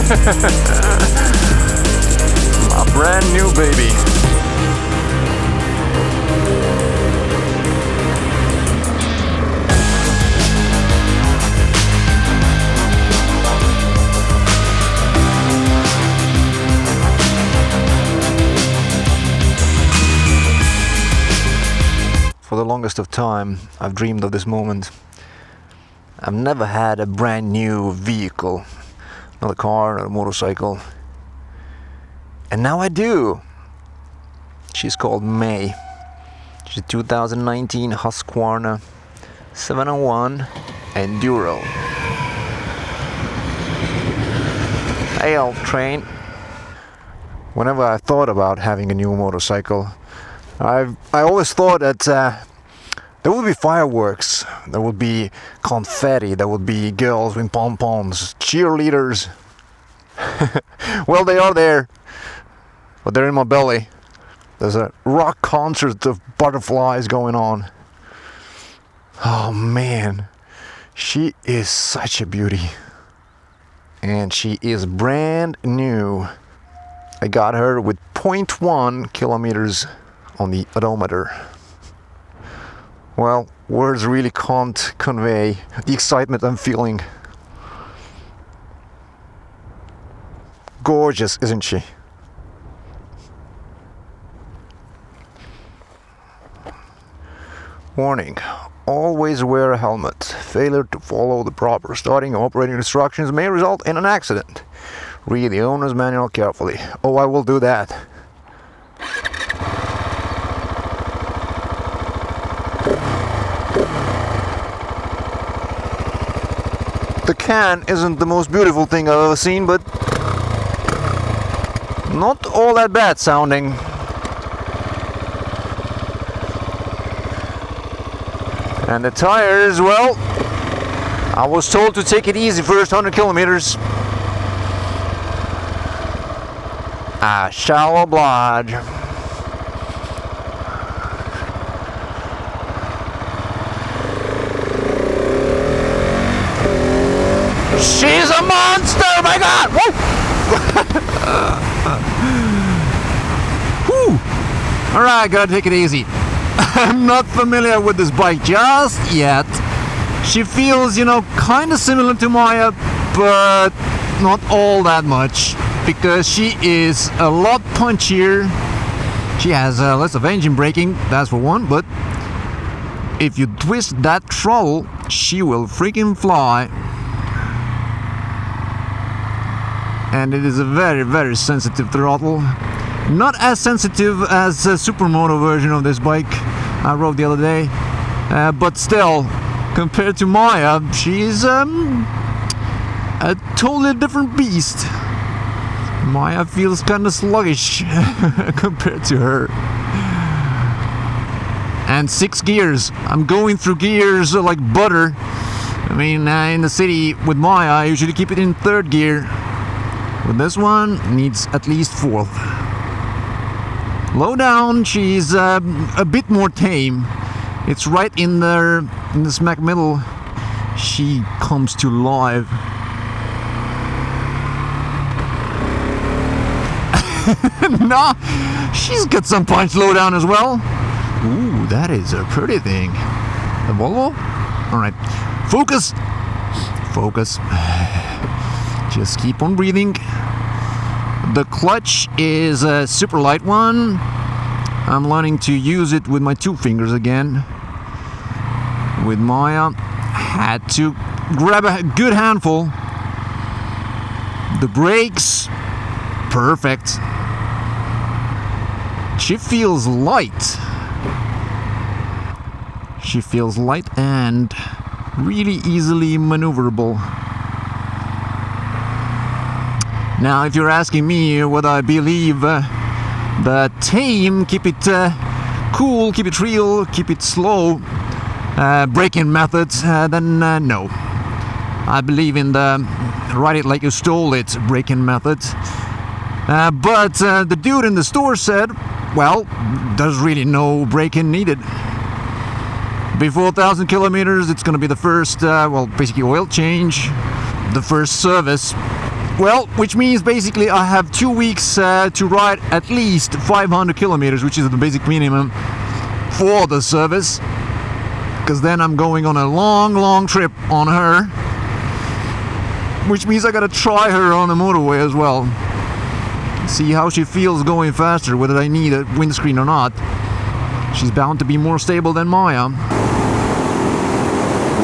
My brand new baby. For the longest of time, I've dreamed of this moment. I've never had a brand new vehicle, not a car, not a motorcycle. And now I do. She's called May. She's a 2019 Husqvarna 701 Enduro. Hey, old train. Whenever I thought about having a new motorcycle, I always thought that there would be fireworks, there would be confetti, there would be girls with pom-poms, cheerleaders. Well, they are there, but they're in my belly. There's a rock concert of butterflies going on. Oh man, she is such a beauty. And she is brand new. I got her with 0.1 kilometers on the odometer. Well, words really can't convey the excitement I'm feeling. Gorgeous, isn't she? Warning: always wear a helmet. Failure to follow the proper starting or operating instructions may result in an accident. Read the owner's manual carefully. Oh, I will do that. The can isn't the most beautiful thing I've ever seen, but not all that bad sounding. And the tires, well, I was told to take it easy first 100 kilometers. I shall oblige. She's a monster, my God! Woo! Whew. All right, gotta take it easy. I'm not familiar with this bike just yet. She feels, kind of similar to Maya, but not all that much, because she is a lot punchier. She has less of engine braking, that's for one, but if you twist that throttle, she will freaking fly. And it is a very, very sensitive throttle. Not as sensitive as the Supermoto version of this bike I rode the other day, but still, compared to Maya, she's a totally different beast. Maya feels kind of sluggish compared to her. And 6 gears. I'm going through gears like butter. I mean, in the city with Maya, I usually keep it in 3rd gear. With this one, needs at least 4th. Low down, she's a bit more tame. It's right in there, in the smack middle. She comes to life. No, she's got some punch low down as well. Ooh, that is a pretty thing. The Volvo? Alright, focus. Focus. Just keep on breathing. The clutch is a super light one. I'm learning to use it with my 2 fingers again. With Maya, had to grab a good handful. The brakes, perfect. She feels light. She feels light and really easily maneuverable. Now, if you're asking me what I believe the tame, keep it cool, keep it real, keep it slow braking methods, then no. I believe in the ride it like you stole it braking method. But the dude in the store said, well, there's really no braking needed. Before 1,000 kilometers, it's going to be the first, basically oil change, the first service. Well, which means basically I have 2 weeks to ride at least 500 kilometers, which is the basic minimum for the service. Because then I'm going on a long trip on her. Which means I gotta try her on the motorway as well. See how she feels going faster, whether I need a windscreen or not. She's bound to be more stable than Maya.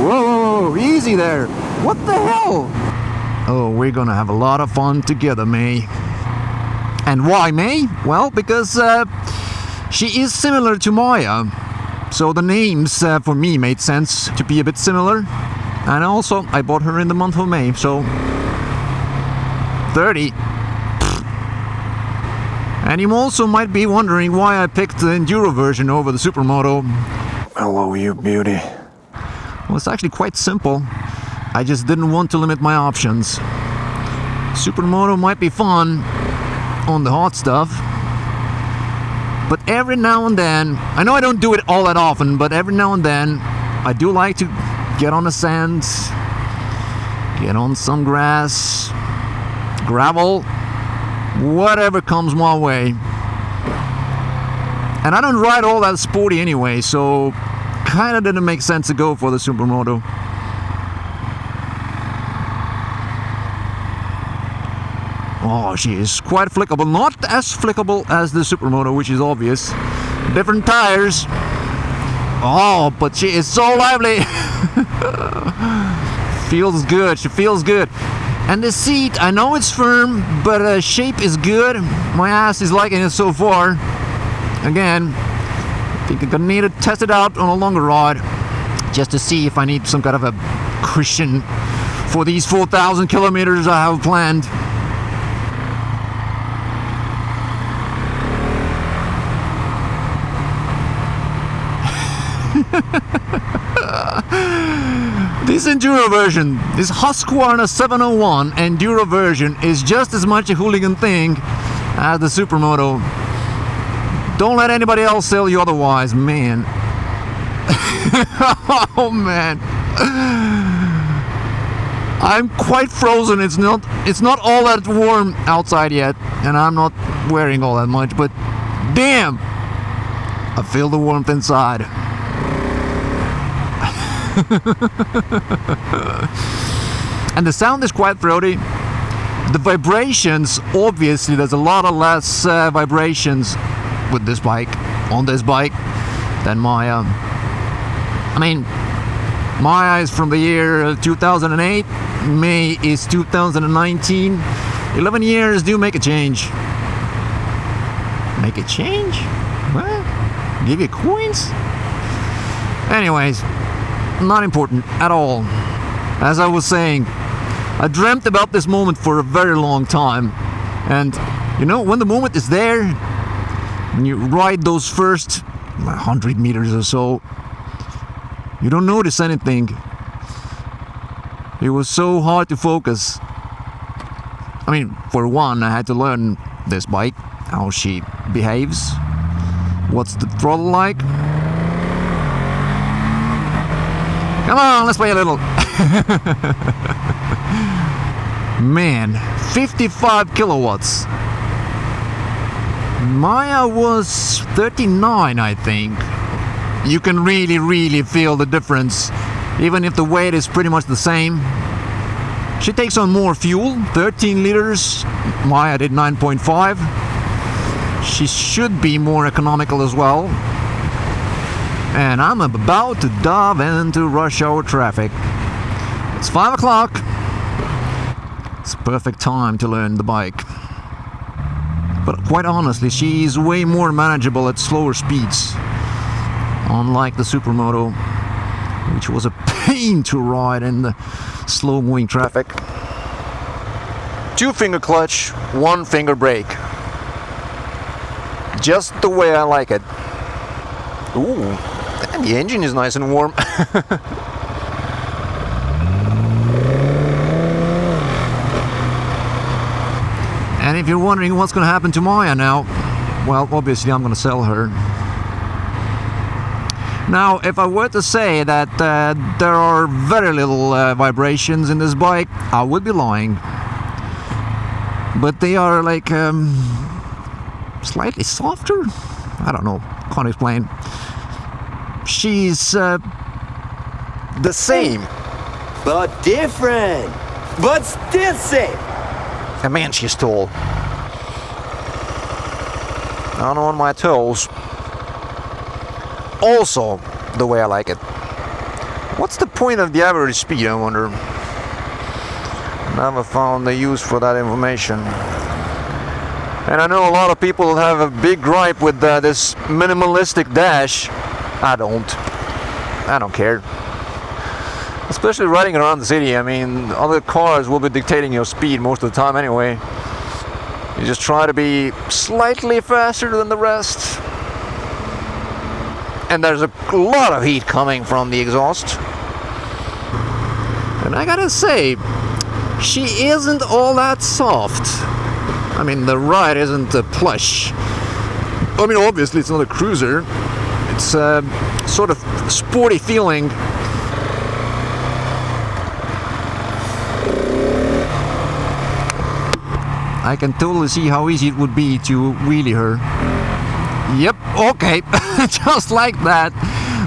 Whoa, easy there. What the hell? Oh, we're gonna have a lot of fun together, May. And why May? Well, because she is similar to Maya. So the names for me made sense to be a bit similar. And also, I bought her in the month of May, so 30. And you also might be wondering why I picked the Enduro version over the Supermoto. Hello, you beauty. Well, it's actually quite simple. I just didn't want to limit my options. Supermoto might be fun on the hot stuff, but every now and then, I know I don't do it all that often, but every now and then, I do like to get on the sand, get on some grass, gravel, whatever comes my way. And I don't ride all that sporty anyway, so kinda didn't make sense to go for the Supermoto. Oh, she is quite flickable. Not as flickable as the Supermoto, which is obvious. Different tires. Oh, but she is so lively. Feels good. She feels good. And the seat, I know it's firm, but the shape is good. My ass is liking it so far. Again, I think I'm gonna need to test it out on a longer ride, just to see if I need some kind of a cushion for these 4,000 kilometers I have planned. This Enduro version, this Husqvarna 701 Enduro version is just as much a hooligan thing as the Supermoto. Don't let anybody else tell you otherwise, man. Oh man. I'm quite frozen. It's not all that warm outside yet, and I'm not wearing all that much, but damn, I feel the warmth inside. And the sound is quite throaty. The vibrations, obviously there's a lot of less vibrations with this bike, on this bike, than Maya. I mean, Maya is from the year 2008, May is 2019. 11 years do make a change. Make a change? What? Give you coins? Anyways, not important at all. As I was saying, I dreamt about this moment for a very long time. And you know, when the moment is there, and you ride those first 100 meters or so, you don't notice anything. It was so hard to focus. I mean, for one, I had to learn this bike, how she behaves, what's the throttle like. Come on, let's play a little. Man, 55 kilowatts. Maya was 39, I think. You can really feel the difference, even if the weight is pretty much the same. She takes on more fuel, 13 liters. Maya did 9.5. She should be more economical as well. And I'm about to dive into rush hour traffic. It's 5 o'clock. It's perfect time to learn the bike. But quite honestly, she's way more manageable at slower speeds. Unlike the Supermoto, which was a pain to ride in the slow-moving traffic. 2-finger clutch, 1-finger brake. Just the way I like it. Ooh, and the engine is nice and warm. And if you're wondering what's going to happen to Maya now, well, obviously I'm going to sell her. Now, if I were to say that there are very little vibrations in this bike, I would be lying. but they are like slightly softer. I don't know, can't explain. She's the same, but different, but still same. And man, she's tall. Down on my toes. Also, the way I like it. What's the point of the average speed, I wonder? Never found the use for that information. And I know a lot of people have a big gripe with this minimalistic dash. I don't care. Especially riding around the city. I mean, other cars will be dictating your speed most of the time anyway. You just try to be slightly faster than the rest. And there's a lot of heat coming from the exhaust. And I gotta say, she isn't all that soft. I mean, the ride isn't plush. I mean, obviously it's not a cruiser. It's a sort of sporty feeling. I can totally see how easy it would be to wheelie her. Yep, okay, just like that,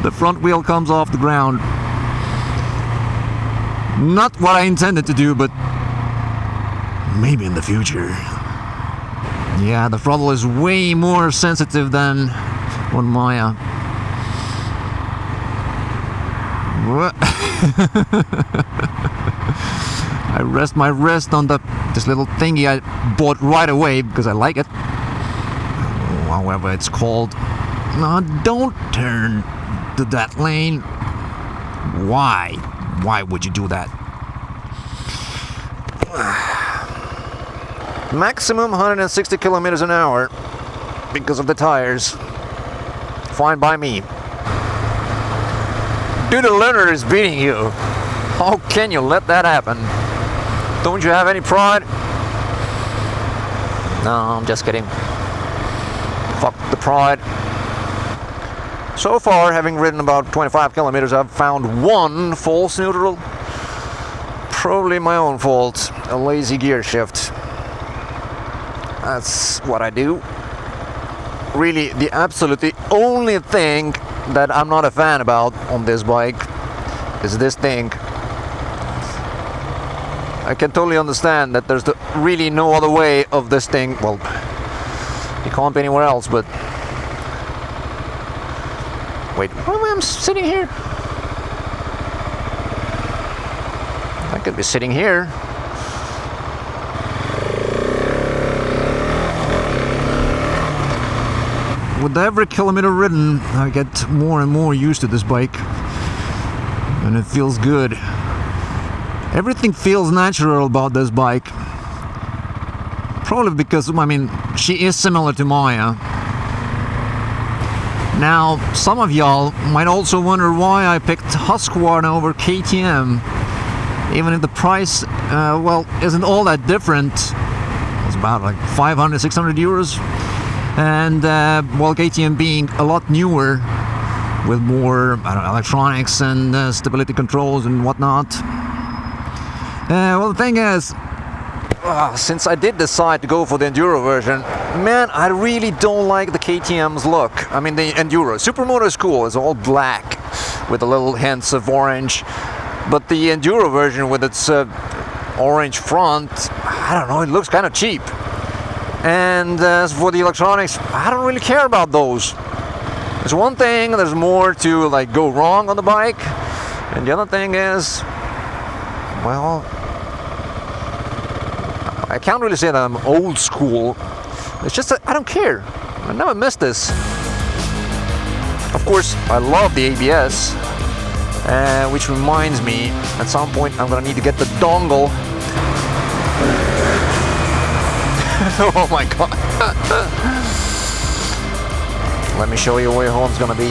the front wheel comes off the ground. Not what I intended to do, but maybe in the future. Yeah, the throttle is way more sensitive than on Maya. What? I rest my wrist on this little thingy I bought right away because I like it. However it's called. No, don't turn to that lane. Why? Why would you do that? Maximum 160 kilometers an hour because of the tires. Fine by me. Dude, the learner is beating you. How can you let that happen? Don't you have any pride? No, I'm just kidding. Fuck the pride. So far, having ridden about 25 kilometers, I've found one false neutral. Probably my own fault. A lazy gear shift. That's what I do. Really, the absolutely only thing that I'm not a fan about on this bike is this thing. I can totally understand that there's really no other way of this thing. Well, you can't be anywhere else, but... Wait, why am I sitting here? I could be sitting here. With every kilometer ridden, I get more and more used to this bike. And it feels good. Everything feels natural about this bike. Probably because, I mean, she is similar to Maya. Now, some of y'all might also wonder why I picked Husqvarna over KTM. Even if the price, well, isn't all that different. It's about like 500, 600 euros. And, well, KTM being a lot newer with more, I don't know, electronics and stability controls and whatnot. Well, the thing is, since I did decide to go for the Enduro version, man, I really don't like the KTM's look. I mean, the Enduro. Supermoto is cool. It's all black with a little hints of orange. But the Enduro version with its orange front, I don't know, it looks kind of cheap. And as for the electronics, I don't really care about those. There's one thing, there's more to like go wrong on the bike. And the other thing is, well, I can't really say that I'm old school. It's just that I don't care. I never missed this. Of course, I love the ABS, which reminds me, at some point I'm gonna need to get the dongle. Oh my god. Let me show you where your home's gonna be.